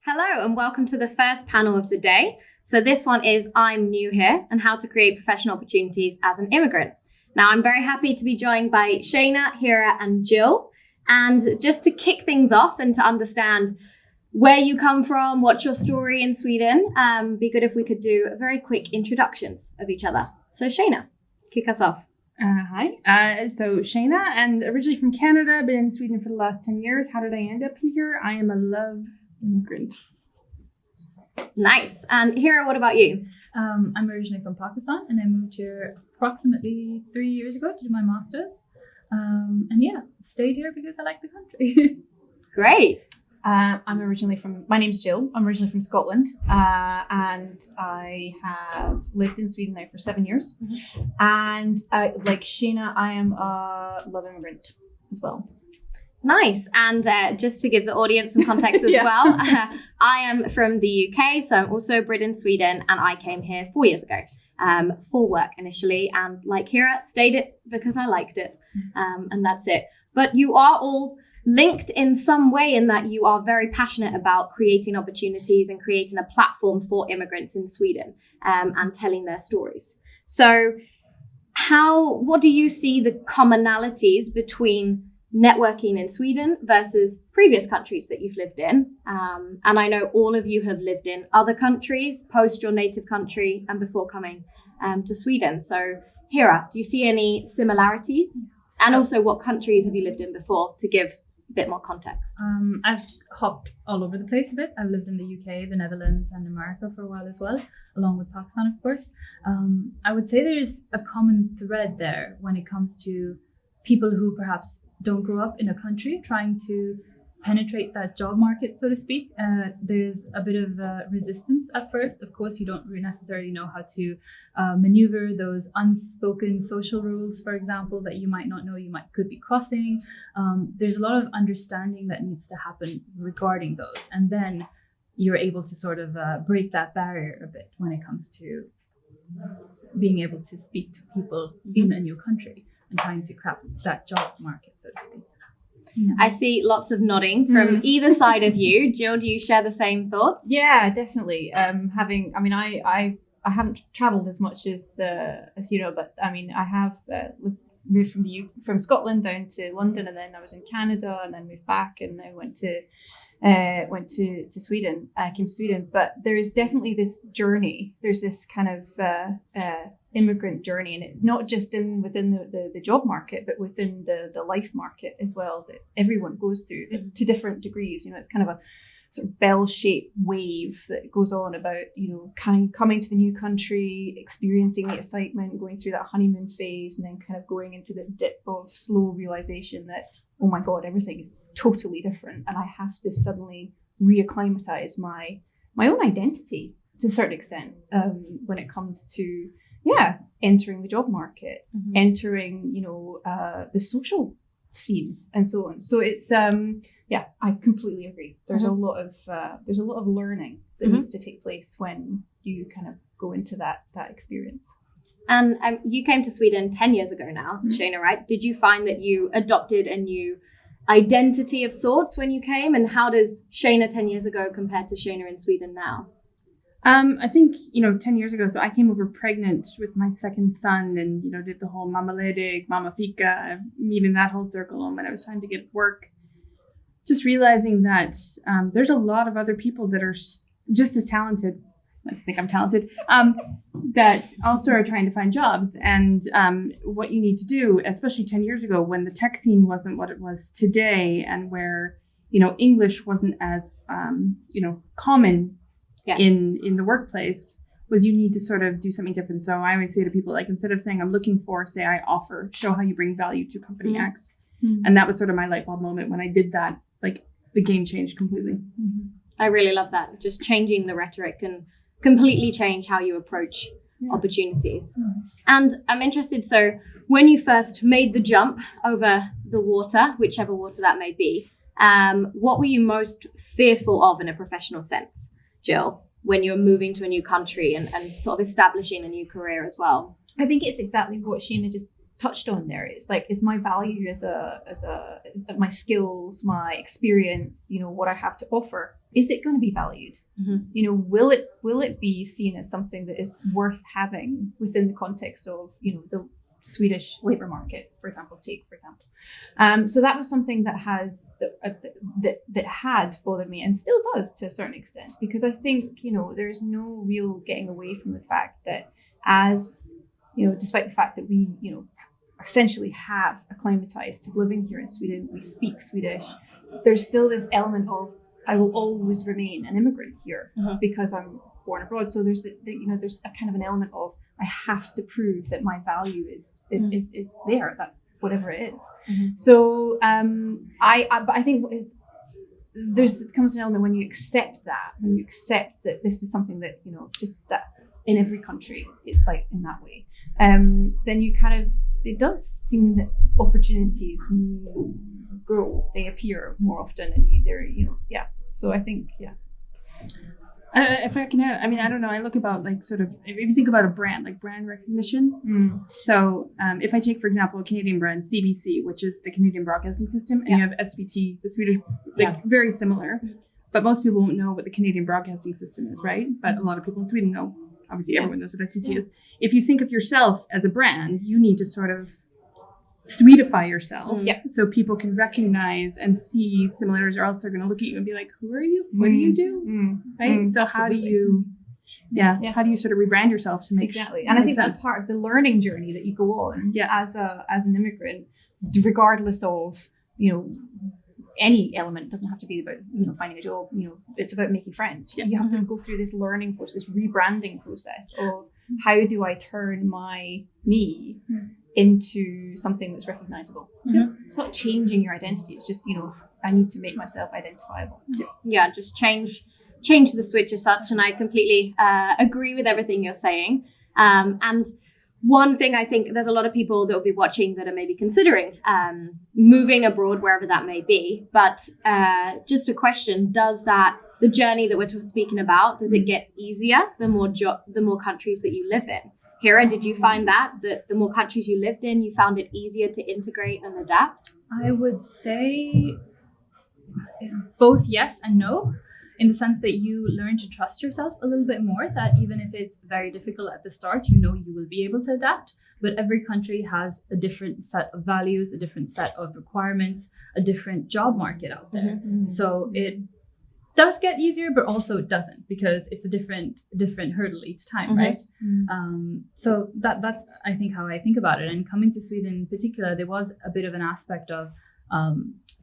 Hello and welcome to the first panel of the day. So this one is I'm New Here and how to create professional opportunities as an immigrant. Now I'm very happy to be joined by Shaena, Hira and Jill. And just to kick things off and to understand where you come from, what's your story in Sweden, be good if we could do very quick introductions of each other. So Shaena, kick us off. Hi. So Shaena, and originally from Canada, been in Sweden for the last 10 years. How did I end up here? I am a love immigrant. Nice. And Hira, what about you? I'm originally from Pakistan and I moved here approximately 3 years ago to do my master's. Stayed here because I like the country. Great. My name's Jill. I'm originally from Scotland, and I have lived in Sweden now for 7 years. Mm-hmm. And like Shaena, I am a love immigrant as well. Nice. And just to give the audience some context as well, I am from the UK, so I'm also bred in Sweden, and I came here 4 years ago for work initially. And like Hira, stayed it because I liked it, and that's it. But you are all linked in some way in that you are very passionate about creating opportunities and creating a platform for immigrants in Sweden and telling their stories. So what do you see the commonalities between networking in Sweden versus previous countries that you've lived in? And I know all of you have lived in other countries post your native country and before coming to Sweden. So Hira, do you see any similarities? And also what countries have you lived in before to give a bit more context? I've hopped all over the place a bit. I've lived in the UK, the Netherlands and America for a while as well, along with Pakistan, of course. I would say there's a common thread there when it comes to people who perhaps don't grow up in a country trying to penetrate that job market, so to speak. There's a bit of resistance at first. Of course, you don't necessarily know how to maneuver those unspoken social rules, for example, that you might not know you could be crossing. There's a lot of understanding that needs to happen regarding those. And then you're able to sort of break that barrier a bit when it comes to being able to speak to people in a new country and trying to crack that job market, so to speak. I see lots of nodding from either side of you. Jill, do you share the same thoughts? Yeah, definitely. I haven't traveled as much as you know, but I mean, I have moved from Scotland down to London, and then I was in Canada, and then moved back, and I went to Sweden. I came to Sweden, but there is definitely this journey. There's this kind of immigrant journey, and it not just within the job market, but within the life market as well, that everyone goes through to different degrees. You know, it's kind of a sort of bell-shaped wave that goes on about, you know, coming to the new country, experiencing the excitement, going through that honeymoon phase, and then kind of going into this dip of slow realization that, oh my God, everything is totally different, and I have to suddenly reacclimatize my own identity to a certain extent when it comes to entering the job market, entering, you know, the social scene and so on. So it's I completely agree. There's a lot of learning that needs to take place when you kind of go into that experience. And you came to Sweden 10 years ago now, Shaena, right? Did you find that you adopted a new identity of sorts when you came? And how does Shaena 10 years ago compare to Shaena in Sweden now? I think, 10 years ago, so I came over pregnant with my second son and, did the whole mama ledig, mama fika, meeting that whole circle. And when I was trying to get work, just realizing that there's a lot of other people that are just as talented. I think I'm talented, that also are trying to find jobs. And what you need to do, especially 10 years ago when the tech scene wasn't what it was today, and where, English wasn't as, common in the workplace, was you need to sort of do something different. So I always say to people, like, instead of saying I'm looking for, say I offer, show how you bring value to company X. And that was sort of my light bulb moment when I did that. Like, the game changed completely. I really love that. Just changing the rhetoric and completely change how you approach opportunities. And I'm interested, so when you first made the jump over the water, whichever water that may be, what were you most fearful of in a professional sense, Jill, when you're moving to a new country and sort of establishing a new career as well? I think it's exactly what Shaena just touched on there. It's like, is my value as my skills, my experience, what I have to offer is it going to be valued? You know, will it be seen as something that is worth having within the context of, you know, the Swedish labor market, for example. So that was something that had bothered me, and still does to a certain extent, because I think, you know, there's no real getting away from the fact that, as you know, despite the fact that we, you know, essentially have acclimatized to living here in Sweden, we speak Swedish, there's still this element of, I will always remain an immigrant here because I'm born abroad. So there's a kind of an element of, I have to prove that my value is there, that whatever it is. So but I think there comes an element when you accept that this is something that, you know, just that in every country it's like in that way. Then you kind of, it does seem that opportunities grow, they appear more often, and they're, you know, so I think, if I can add, I mean, I don't know, I look about like sort of, if you think about a brand, like brand recognition. So if I take, for example, a Canadian brand, CBC, which is the Canadian Broadcasting System, and you have SVT, the Swedish, like very similar, but most people won't know what the Canadian Broadcasting System is, right? But a lot of people in Sweden know. Obviously, everyone knows what SVT is. If you think of yourself as a brand, you need to sort of Swedify yourself so people can recognize and see similarities, or else they're going to look at you and be like, who are you? What do you do? Right? So how do you how do you sort of rebrand yourself to make exactly? And I think that's part of the learning journey that you go on as an immigrant, regardless of, you know, any element. It doesn't have to be about, you know, finding a job, you know, it's about making friends. You have to go through this learning process, this rebranding process of, how do I turn me into something that's recognizable? It's not changing your identity, it's just, you know, I need to make myself identifiable. Just change the switch as such. And I completely agree with everything you're saying. And one thing, I think there's a lot of people that will be watching that are maybe considering moving abroad, wherever that may be. But just a question, the journey that we're speaking about, does it get easier the more countries that you live in? Hira, did you find that the more countries you lived in, you found it easier to integrate and adapt? I would say both yes and no, in the sense that you learn to trust yourself a little bit more, that even if it's very difficult at the start, you know you will be able to adapt. But every country has a different set of values, a different set of requirements, a different job market out there. So it does get easier, but also it doesn't, because it's a different hurdle each time, right? So that's, I think, how I think about it. And coming to Sweden in particular, there was a bit of an aspect of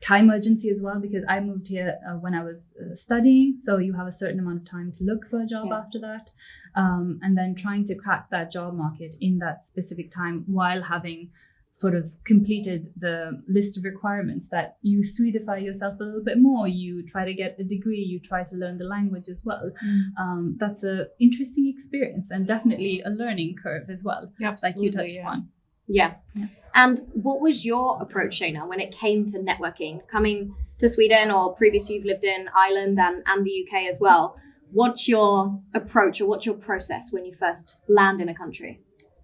time urgency as well, because I moved here when I was studying. So you have a certain amount of time to look for a job after that. And then trying to crack that job market in that specific time while having sort of completed the list of requirements, that you Swedify yourself a little bit more, you try to get a degree, you try to learn the language as well. That's an interesting experience, and definitely a learning curve as well, like you touched upon. And what was your approach, Shaena, when it came to networking? Coming to Sweden, or previously you've lived in Ireland and the UK as well. What's your approach, or what's your process when you first land in a country?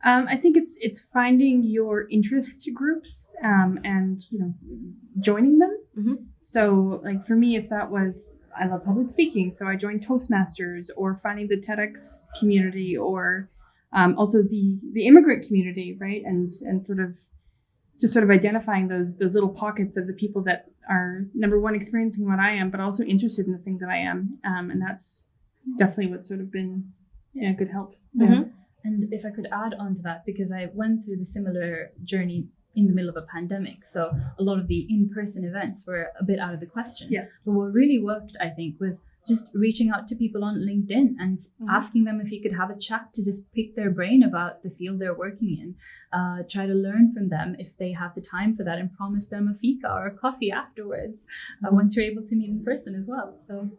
I think it's finding your interest groups and, you know, joining them. So like for me, if that was, I love public speaking, so I joined Toastmasters, or finding the TEDx community, or also the immigrant community, right? And sort of identifying those little pockets of the people that are, number one, experiencing what I am, but also interested in the things that I am. And that's definitely what's sort of been good help. And if I could add on to that, because I went through the similar journey in the middle of a pandemic, so a lot of the in-person events were a bit out of the question. But what really worked, I think, was just reaching out to people on LinkedIn and asking them if you could have a chat to just pick their brain about the field they're working in. Try to learn from them if they have the time for that, and promise them a fika or a coffee afterwards once you're able to meet in person as well. So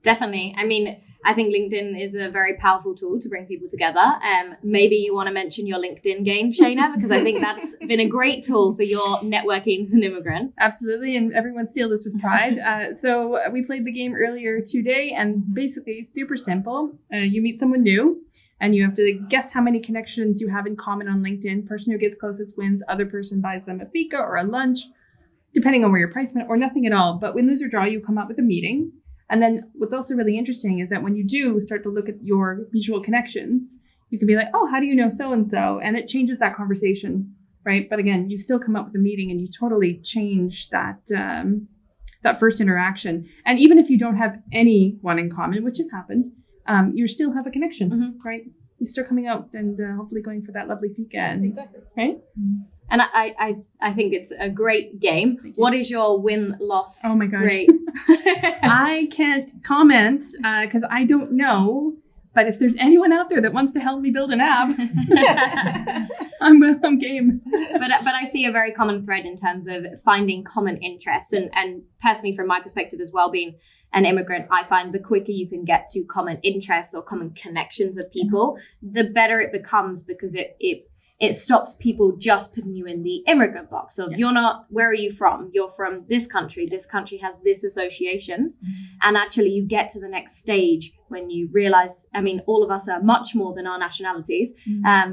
Definitely. I mean, I think LinkedIn is a very powerful tool to bring people together. Maybe you want to mention your LinkedIn game, Shaena, because I think that's been a great tool for your networking as an immigrant. Absolutely. And everyone steal this with pride. So we played the game earlier today, and basically it's super simple. You meet someone new, and you have to guess how many connections you have in common on LinkedIn. Person who gets closest wins. Other person buys them a fika or a lunch, depending on where your price went, or nothing at all. But win, lose, or draw, you come up with a meeting. And then what's also really interesting is that when you do start to look at your mutual connections, you can be like, oh, how do you know so-and-so? And it changes that conversation, right? But again, you still come up with a meeting and you totally change that that first interaction. And even if you don't have anyone in common, which has happened, you still have a connection, right? You're still coming out and hopefully going for that lovely fika. And, right? And I think it's a great game. What is your win-loss Oh my gosh. rate? I can't comment because I don't know. But if there's anyone out there that wants to help me build an app, I'm game. But I see a very common thread in terms of finding common interests. And personally, from my perspective as well, being an immigrant, I find the quicker you can get to common interests or common connections of people, the better it becomes, because it stops people just putting you in the immigrant box of you're not, where are you from? You're from this country has this associations. And actually you get to the next stage when you realize, I mean, all of us are much more than our nationalities.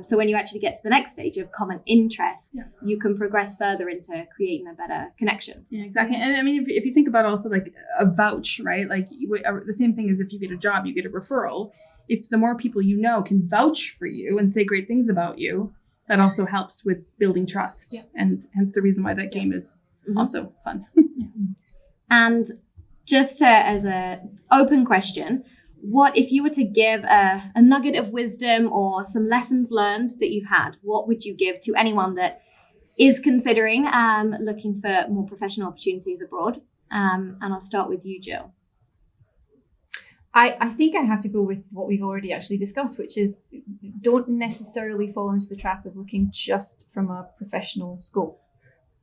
So when you actually get to the next stage of common interests, you can progress further into creating a better connection. Yeah, exactly. And I mean, if you think about also like a vouch, right? Like the same thing as if you get a job, you get a referral. If the more people you know can vouch for you and say great things about you, that also helps with building trust. And hence the reason why that game is also fun. And just as a open question, what if you were to give a nugget of wisdom or some lessons learned that you've had, what would you give to anyone that is considering looking for more professional opportunities abroad? And I'll start with you, Jill. I think I have to go with what we've already actually discussed, which is don't necessarily fall into the trap of looking just from a professional scope.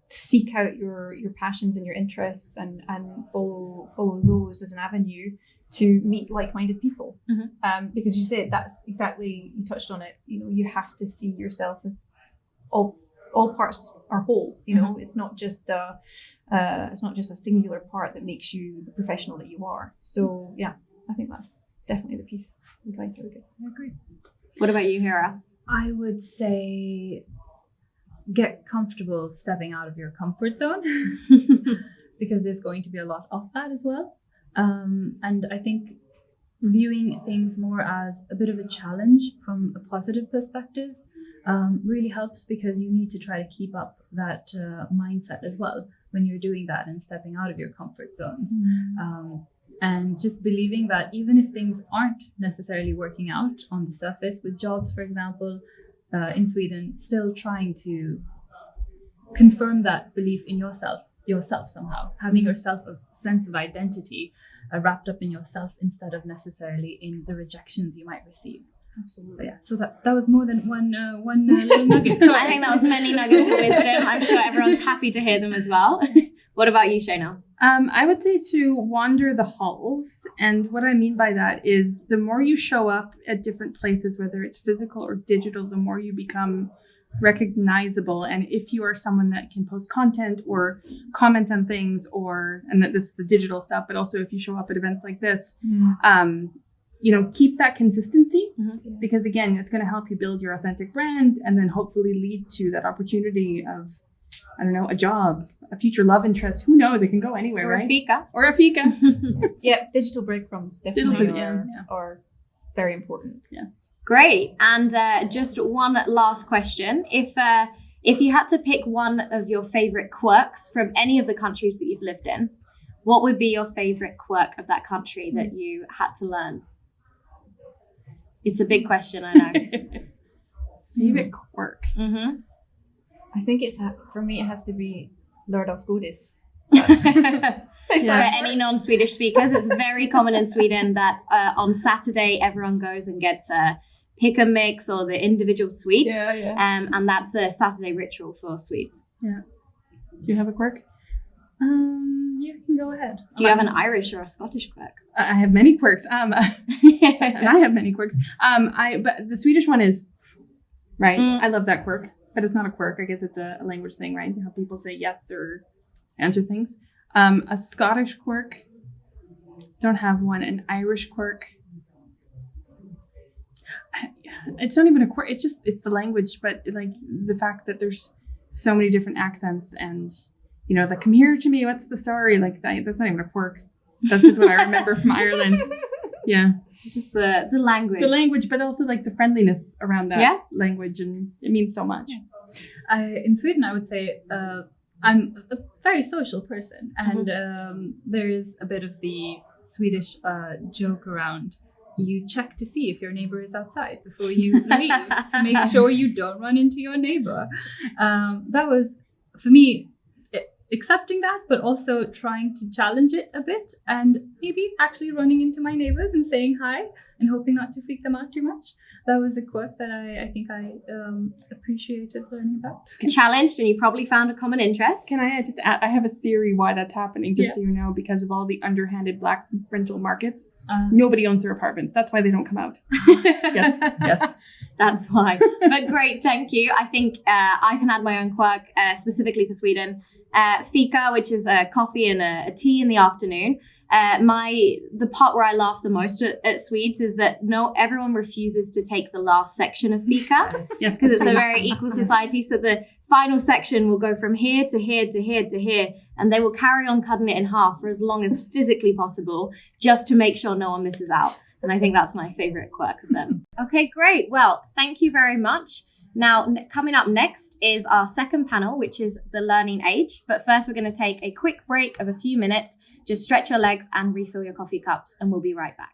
Seek out your passions and your interests and follow those as an avenue to meet like-minded people. Because you said that's exactly, you touched on it, you know, you have to see yourself as all parts are whole, you know, it's not just a singular part that makes you the professional that you are. So yeah, I think that's definitely the piece of advice I would give. I agree. What about you, Hira? I would say get comfortable stepping out of your comfort zone because there's going to be a lot of that as well. And I think viewing things more as a bit of a challenge from a positive perspective really helps, because you need to try to keep up that mindset as well when you're doing that and stepping out of your comfort zones. And just believing that even if things aren't necessarily working out on the surface with jobs, for example, in Sweden, still trying to confirm that belief in yourself somehow, having yourself a sense of identity wrapped up in yourself instead of necessarily in the rejections you might receive. Absolutely. So yeah, so that was more than one little nugget. So I think that was many nuggets of wisdom. I'm sure everyone's happy to hear them as well. What about you, Shaena? I would say to wander the halls. And what I mean by that is the more you show up at different places, whether it's physical or digital, the more you become recognizable. And if you are someone that can post content or comment on things, and that this is the digital stuff, but also if you show up at events like this, you know, keep that consistency, because again, it's going to help you build your authentic brand and then hopefully lead to that opportunity of, I don't know, a job, a future love interest. Who knows? It can go anywhere, right? Or a fika. Yeah, digital breadcrumbs definitely are very important. Yeah. Great. And just one last question. If you had to pick one of your favorite quirks from any of the countries that you've lived in, what would be your favorite quirk of that country that you had to learn? It's a big question, I know. Favorite quirk? I think for me, it has to be lördagsgodis. For any non-Swedish speakers, it's very common in Sweden that on Saturday, everyone goes and gets a pick and mix or the individual sweets. And that's a Saturday ritual for sweets. Yeah. Do you have a quirk? You can go ahead. Do you have an Irish or a Scottish quirk? I have many quirks. And I have many quirks. But the Swedish one is, right? I love that quirk. But it's not a quirk. I guess it's a language thing, right? How people say yes or answer things. A Scottish quirk. Don't have one. An Irish quirk. It's not even a quirk. It's the language. But like the fact that there's so many different accents and, you know, the come here to me, what's the story? Like that's not even a quirk. That's just what I remember from Ireland. Yeah. Just the language. The language, but also like the friendliness around that language, and it means so much. In Sweden, I would say I'm a very social person, and there is a bit of the Swedish joke around. You check to see if your neighbor is outside before you leave to make sure you don't run into your neighbor. That was, for me, accepting that, but also trying to challenge it a bit, and maybe actually running into my neighbors and saying hi and hoping not to freak them out too much. That was a quirk that I think I appreciated learning about. Challenged, and you probably found a common interest. Can I just add, I have a theory why that's happening, just so you know, because of all the underhanded black rental markets. Nobody owns their apartments. That's why they don't come out. Yes. That's why. But great, thank you. I think I can add my own quirk specifically for Sweden. Fika, which is a coffee and a tea in the afternoon. The part where I laugh the most at Swedes is that everyone refuses to take the last section of fika. Yes, because it's a very equal society. So the final section will go from here to here to here to here, and they will carry on cutting it in half for as long as physically possible, just to make sure no one misses out. And I think that's my favorite quirk of them. Okay, great. Well, thank you very much. Now, coming up next is our second panel, which is the learning age. But first, we're going to take a quick break of a few minutes. Just stretch your legs and refill your coffee cups, and we'll be right back.